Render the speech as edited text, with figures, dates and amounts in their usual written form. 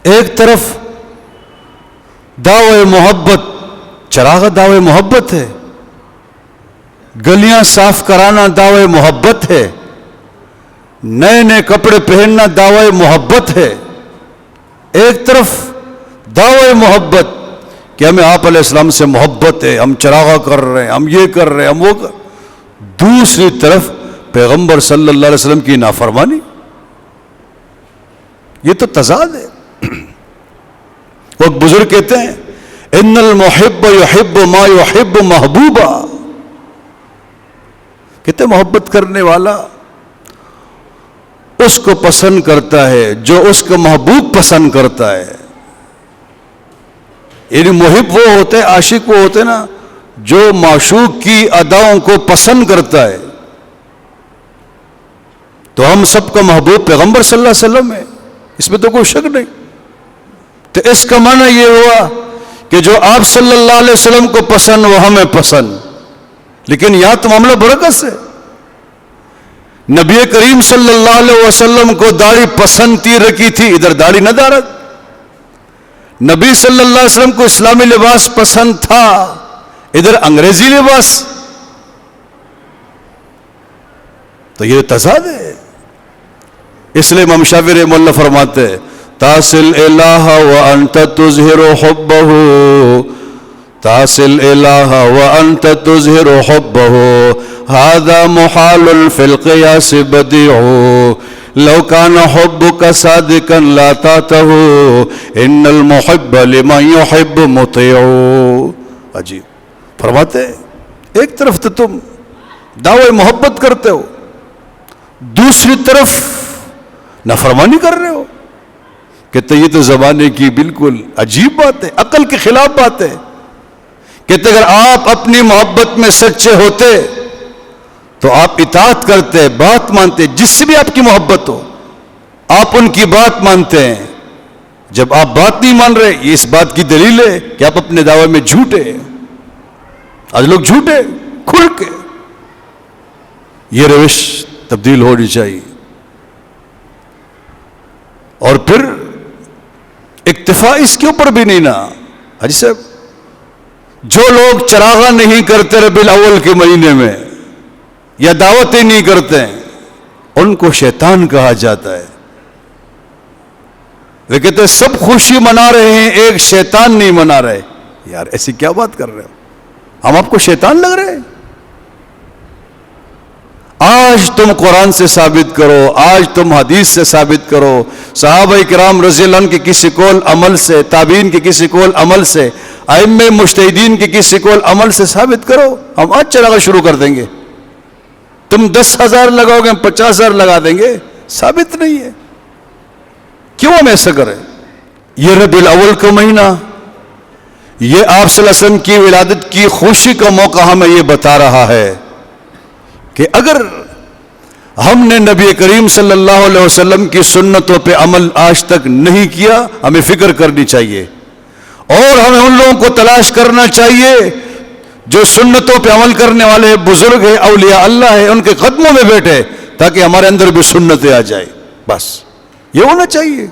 ایک طرف دعوے محبت، چراغ دعوے محبت ہے، گلیاں صاف کرانا دعوے محبت ہے، نئے نئے کپڑے پہننا دعوے محبت ہے۔ ایک طرف دعوے محبت کہ ہمیں آپ علیہ السلام سے محبت ہے، ہم چراغا کر رہے ہیں، ہم یہ کر رہے ہیں، ہم وہ کر، دوسری طرف پیغمبر صلی اللہ علیہ وسلم کی نافرمانی، یہ تو تضاد ہے۔ وہ بزرگ کہتے ہیں ان المحب یحب ما یحب محبوبا، کہتے محبت کرنے والا اس کو پسند کرتا ہے جو اس کا محبوب پسند کرتا ہے۔ یعنی محب وہ ہوتے ہیں، عاشق وہ ہوتے ہیں نا جو معشوق کی اداؤں کو پسند کرتا ہے۔ تو ہم سب کا محبوب پیغمبر صلی اللہ علیہ وسلم ہے، اس میں تو کوئی شک نہیں۔ تو اس کا معنی یہ ہوا کہ جو آپ صلی اللہ علیہ وسلم کو پسند وہ ہمیں پسند، لیکن یہاں تو معاملہ برعکس ہے۔ نبی کریم صلی اللہ علیہ وسلم کو داڑھی پسند تھی، رکھی تھی، ادھر داڑھی نہ دارت۔ نبی صلی اللہ علیہ وسلم کو اسلامی لباس پسند تھا، ادھر انگریزی لباس۔ تو یہ تضاد ہے۔ اس لیے امام شافعی رحمہ اللہ فرماتے ہیں تاصل الہ وانت تظہر حبہ، تاصل الہ وانت تظہر حبہ، هذا محال في القياس بديع، لو كان حبك صادقا لا تاته ان المحب لمن يحب مطيع۔ عجیب فرماتے ہیں ایک طرف تو تم دعوے محبت کرتے ہو، دوسری طرف نافرمانی کر رہے ہو۔ کہتے یہ تو زمانے کی بالکل عجیب بات ہے، عقل کے خلاف بات ہے۔ کہتے اگر آپ اپنی محبت میں سچے ہوتے تو آپ اطاعت کرتے، بات مانتے، جس سے بھی آپ کی محبت ہو آپ ان کی بات مانتے ہیں۔ جب آپ بات نہیں مان رہے، یہ اس بات کی دلیل ہے کہ آپ اپنے دعوے میں جھوٹے ہیں۔ آج لوگ جھوٹے کھل کے، یہ روش تبدیل ہونی چاہیے۔ اور پھر اکتفا اس کے اوپر بھی نہیں نا حاجی صاحب، جو لوگ چراغاں نہیں کرتے ربیع الاول کے مہینے میں یا دعوتیں نہیں کرتے ہیں ان کو شیطان کہا جاتا ہے۔ وہ کہتے ہیں سب خوشی منا رہے ہیں، ایک شیطان نہیں منا رہے۔ یار ایسی کیا بات کر رہے ہو، ہم آپ کو شیطان لگ رہے ہیں؟ آج تم قرآن سے ثابت کرو، آج تم حدیث سے ثابت کرو، صحابہ کرام رضی اللہ عنہ کے کسی قول عمل سے، تابعین کے کسی قول عمل سے، ائمہ مجتہدین کے کسی قول عمل سے ثابت کرو، ہم آج چراغا شروع کر دیں گے۔ تم 10,000 لگاؤ گے، ہم 50,000 لگا دیں گے، ثابت نہیں ہے۔ کیوں ہم ایسا کریں؟ یہ ربیع الاول کا مہینہ، یہ آپ صلی اللہ علیہ وسلم کی ولادت کی خوشی کا موقع ہمیں یہ بتا رہا ہے کہ اگر ہم نے نبی کریم صلی اللہ علیہ وسلم کی سنتوں پہ عمل آج تک نہیں کیا، ہمیں فکر کرنی چاہیے، اور ہمیں ان لوگوں کو تلاش کرنا چاہیے جو سنتوں پہ عمل کرنے والے بزرگ ہیں، اولیاء اللہ ہیں، ان کے قدموں میں بیٹھے تاکہ ہمارے اندر بھی سنتیں آ جائے۔ بس یہ ہونا چاہیے۔